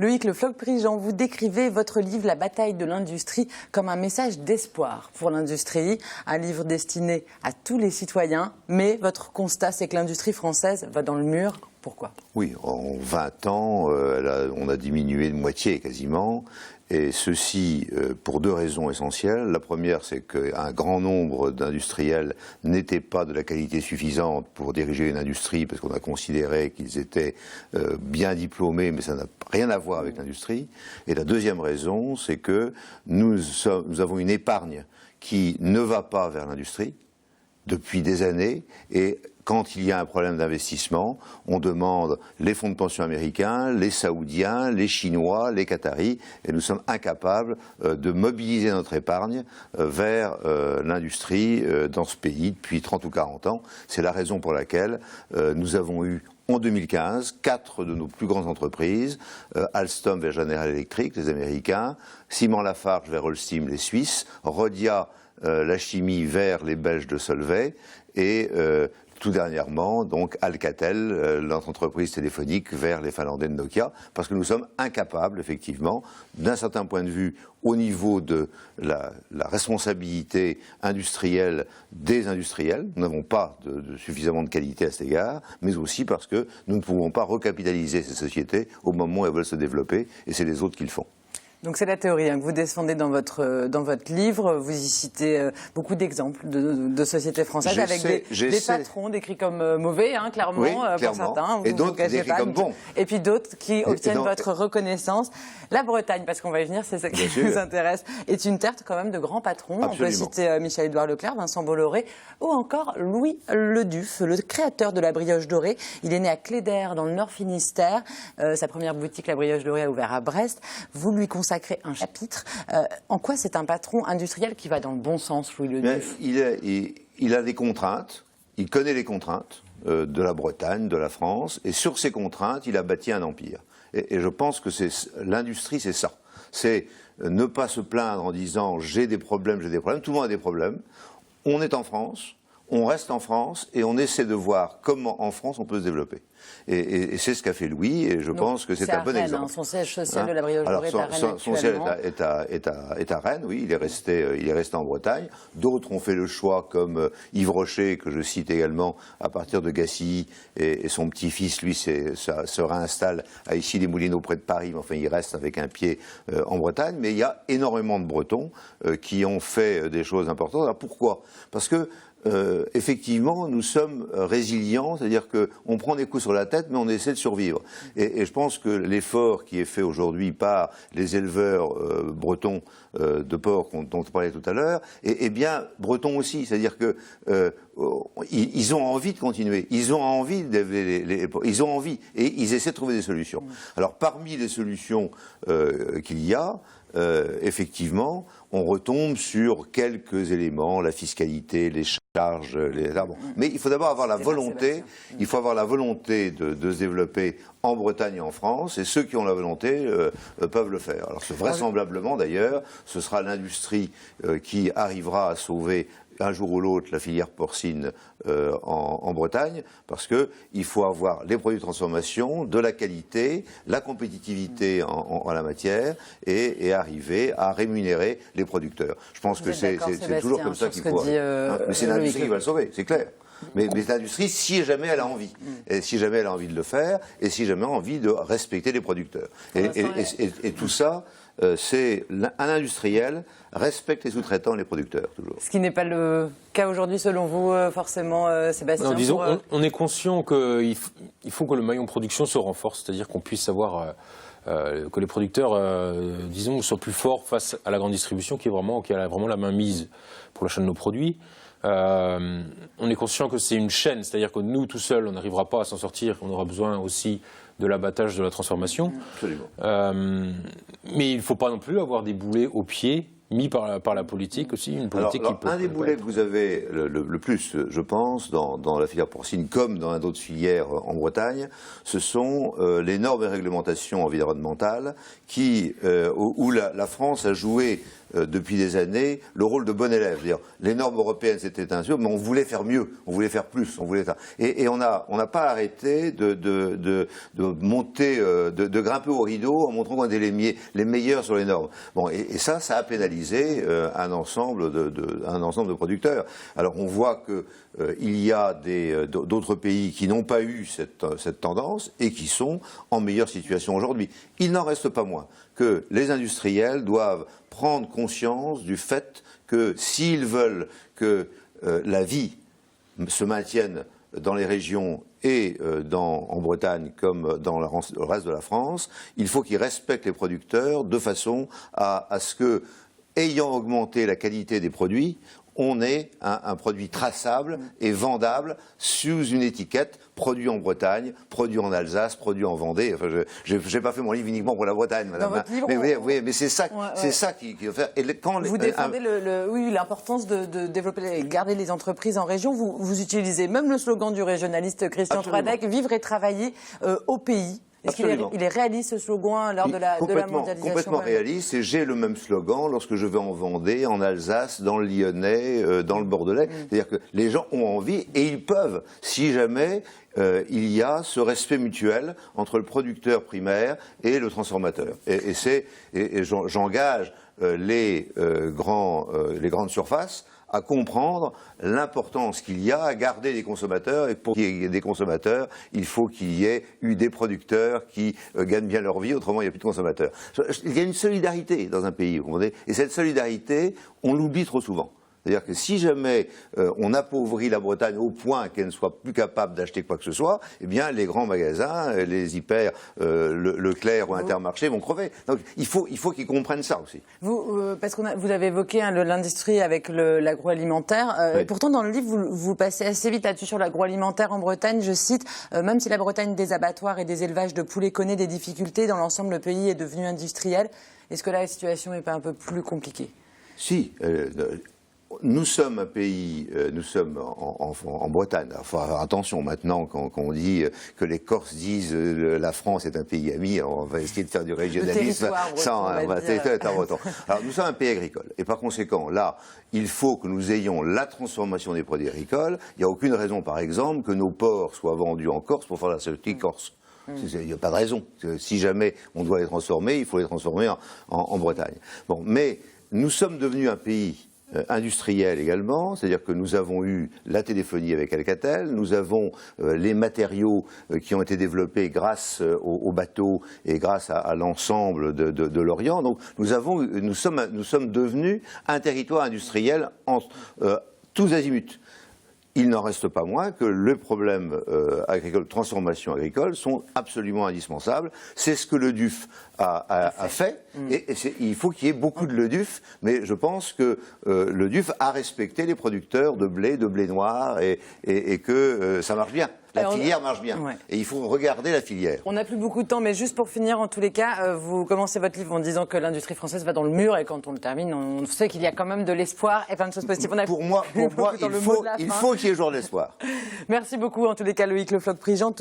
Loïc Le Floch-Prigent, vous décrivez votre livre La bataille de l'industrie comme un message d'espoir pour l'industrie, un livre destiné à tous les citoyens, mais votre constat c'est que l'industrie française va dans le mur. Pourquoi? Oui, en 20 ans, on a diminué de moitié quasiment, et ceci pour deux raisons essentielles. La première, c'est qu'un grand nombre d'industriels n'étaient pas de la qualité suffisante pour diriger une industrie, parce qu'on a considéré qu'ils étaient bien diplômés, mais ça n'a rien à voir avec l'industrie. Et la deuxième raison, c'est que nous avons une épargne qui ne va pas vers l'industrie depuis des années, et quand il y a un problème d'investissement, on demande les fonds de pension américains, les Saoudiens, les Chinois, les Qataris, et nous sommes incapables de mobiliser notre épargne vers l'industrie dans ce pays depuis 30 ou 40 ans. C'est la raison pour laquelle nous avons eu en 2015, 4 de nos plus grandes entreprises, Alstom vers General Electric, les Américains, Simon Lafarge vers Holcim, les Suisses, Rhodia, la chimie vers les Belges de Solvay, et tout dernièrement, donc Alcatel, notre entreprise téléphonique, vers les Finlandais de Nokia, parce que nous sommes incapables, effectivement, d'un certain point de vue, au niveau de la responsabilité industrielle des industriels. Nous n'avons pas suffisamment de qualité à cet égard, mais aussi parce que nous ne pouvons pas recapitaliser ces sociétés au moment où elles veulent se développer, et c'est les autres qui le font. Donc c'est la théorie que vous défendez dans votre livre. Vous y citez beaucoup d'exemples de sociétés françaises avec des patrons décrits comme mauvais, clairement, oui, pour certains. Et d'autres décrits comme bons. Et puis d'autres qui obtiennent votre reconnaissance. La Bretagne, parce qu'on va y venir, c'est ça qui nous intéresse, est une terre quand même de grands patrons. Absolument. On peut citer Michel-Édouard Leclerc, Vincent Bolloré ou encore Louis Leduf, le créateur de la brioche dorée. Il est né à Cléder, dans le Nord Finistère. Sa première boutique, la brioche dorée, a ouvert à Brest. Vous lui consacré un chapitre. En quoi c'est un patron industriel qui va dans le bon sens, Louis Leduf? Il a des contraintes, il connaît les contraintes de la Bretagne, de la France, et sur ces contraintes, il a bâti un empire. Et je pense que l'industrie, c'est ça. C'est ne pas se plaindre en disant j'ai des problèmes, tout le monde a des problèmes. On est en France, on reste en France, et on essaie de voir comment en France on peut se développer. Et c'est ce qu'a fait Louis, et je pense que c'est un bon exemple. Son siège social de la brioche dorée est à Rennes. Son siège est à Rennes, oui, il est resté en Bretagne. D'autres ont fait le choix, comme Yves Rocher, que je cite également, à partir de Gassilly, et son petit-fils, lui, se réinstalle à Issy-les-Moulineaux, près de Paris, mais enfin, il reste avec un pied en Bretagne. Mais il y a énormément de Bretons qui ont fait des choses importantes. Alors pourquoi? Parce que effectivement, nous sommes résilients, c'est-à-dire qu'on prend des coups sur la tête, mais on essaie de survivre. Et je pense que l'effort qui est fait aujourd'hui par les éleveurs bretons de porc dont on parlait tout à l'heure est bien breton aussi, c'est-à-dire que ils ont envie de continuer, ils ont envie ils ont envie, et ils essaient de trouver des solutions. Alors parmi les solutions qu'il y a, effectivement, on retombe sur quelques éléments, la fiscalité, les charges, mais il faut d'abord avoir la volonté, de se développer en Bretagne et en France, et ceux qui ont la volonté peuvent le faire. Alors vraisemblablement d'ailleurs, ce sera l'industrie qui arrivera à sauver un jour ou l'autre la filière porcine en Bretagne, parce qu'il faut avoir les produits de transformation, de la qualité, la compétitivité en la matière, et arriver à rémunérer les producteurs. Je pense que c'est toujours comme ça qu'il faut. Mais c'est l'industrie qui va le sauver, c'est clair. Mais l'industrie, si jamais elle a envie, et si jamais elle a envie de le faire, et si jamais elle a envie de respecter les producteurs. Et tout ça, c'est un industriel respecte les sous-traitants et les producteurs, toujours. Ce qui n'est pas le cas aujourd'hui, selon vous, forcément, Sébastien. Non, disons, on est conscient qu'il faut que le maillon production se renforce, c'est-à-dire qu'on puisse avoir que les producteurs, disons, soient plus forts face à la grande distribution qui a vraiment la main mise pour l'achat de nos produits. On est conscient que c'est une chaîne, c'est-à-dire que nous, tout seuls, on n'arrivera pas à s'en sortir, on aura besoin aussi de l'abattage, de la transformation. Absolument. Mais il ne faut pas non plus avoir des boulets aux pieds mis par la politique aussi, une politique alors, un des boulets que vous avez le plus, je pense, dans la filière porcine, comme dans d'autres filières en Bretagne, ce sont les normes et réglementations environnementales où la France a joué depuis des années le rôle de bon élève. C'est-à-dire, les normes européennes, c'était un sûr, mais on voulait faire mieux, on voulait faire plus, on voulait faire. Et on n'a pas arrêté de monter, de grimper au rideau en montrant qu'on était les meilleurs sur les normes. Bon, et ça a pénalisé un ensemble de producteurs. Alors on voit que il y a d'autres pays qui n'ont pas eu cette tendance et qui sont en meilleure situation aujourd'hui. Il n'en reste pas moins que les industriels doivent prendre conscience du fait que s'ils veulent que la vie se maintienne dans les régions et en Bretagne comme dans le reste de la France, il faut qu'ils respectent les producteurs de façon à ce que, ayant augmenté la qualité des produits, on ait un produit traçable et vendable sous une étiquette produit en Bretagne, produit en Alsace, produit en Vendée. Enfin, je n'ai pas fait mon livre uniquement pour la Bretagne, madame. Mais c'est ça, c'est ça qui veut faire. Et vous défendez l'importance de développer et garder les entreprises en région. Vous utilisez même le slogan du régionaliste Christian Troadec, vivre et travailler au pays. Est-ce qu'il est réaliste ce slogan lors de la mondialisation? Complètement réaliste, et j'ai le même slogan lorsque je vais en Vendée, en Alsace, dans le Lyonnais, dans le Bordelais. C'est-à-dire que les gens ont envie et ils peuvent, si jamais il y a ce respect mutuel entre le producteur primaire et le transformateur. Et j'engage les grandes surfaces à comprendre l'importance qu'il y a à garder des consommateurs, et pour qu'il y ait des consommateurs, il faut qu'il y ait eu des producteurs qui gagnent bien leur vie, autrement il n'y a plus de consommateurs. Il y a une solidarité dans un pays, vous comprenez, et cette solidarité, on l'oublie trop souvent. C'est-à-dire que si jamais on appauvrit la Bretagne au point qu'elle ne soit plus capable d'acheter quoi que ce soit, eh bien les grands magasins, les hyper, Leclerc ou Intermarché vont crever. Donc il faut qu'ils comprennent ça aussi. Parce que vous avez évoqué l'industrie avec l'agroalimentaire. Oui. Pourtant dans le livre vous passez assez vite là-dessus sur l'agroalimentaire en Bretagne. Je cite, même si la Bretagne des abattoirs et des élevages de poulets connaît des difficultés, dans l'ensemble le pays est devenu industriel. Est-ce que là la situation n'est pas un peu plus compliquée? Si. Nous sommes un pays, nous sommes en Bretagne. Enfin, attention maintenant quand on dit que les Corses disent la France est un pays ami, on va essayer de faire du régionalisme sans territoire breton. Alors nous sommes un pays agricole et par conséquent là, il faut que nous ayons la transformation des produits agricoles. Il n'y a aucune raison, par exemple, que nos porcs soient vendus en Corse pour faire la saucisse corse. Il n'y a pas de raison. Si jamais on doit les transformer, il faut les transformer en Bretagne. Bon, mais nous sommes devenus un pays industriel également, c'est-à-dire que nous avons eu la téléphonie avec Alcatel, nous avons les matériaux qui ont été développés grâce aux bateaux et grâce à l'ensemble de l'Orient. Donc nous sommes devenus un territoire industriel tous azimuts. Il n'en reste pas moins que les problèmes agricoles, transformation agricole, sont absolument indispensables. C'est ce que le DUF a fait. Et il faut qu'il y ait beaucoup de LEDUF, mais je pense que le DUF a respecté les producteurs de blé noir et que ça marche bien. La filière marche bien. Ouais. Et il faut regarder la filière. On n'a plus beaucoup de temps, mais juste pour finir, en tous les cas, vous commencez votre livre en disant que l'industrie française va dans le mur, et quand on le termine, on sait qu'il y a quand même de l'espoir et plein de choses positives. Pour moi il faut qu'il y ait jour d'espoir. Merci beaucoup, en tous les cas, Loïc Le Floch-Prigent.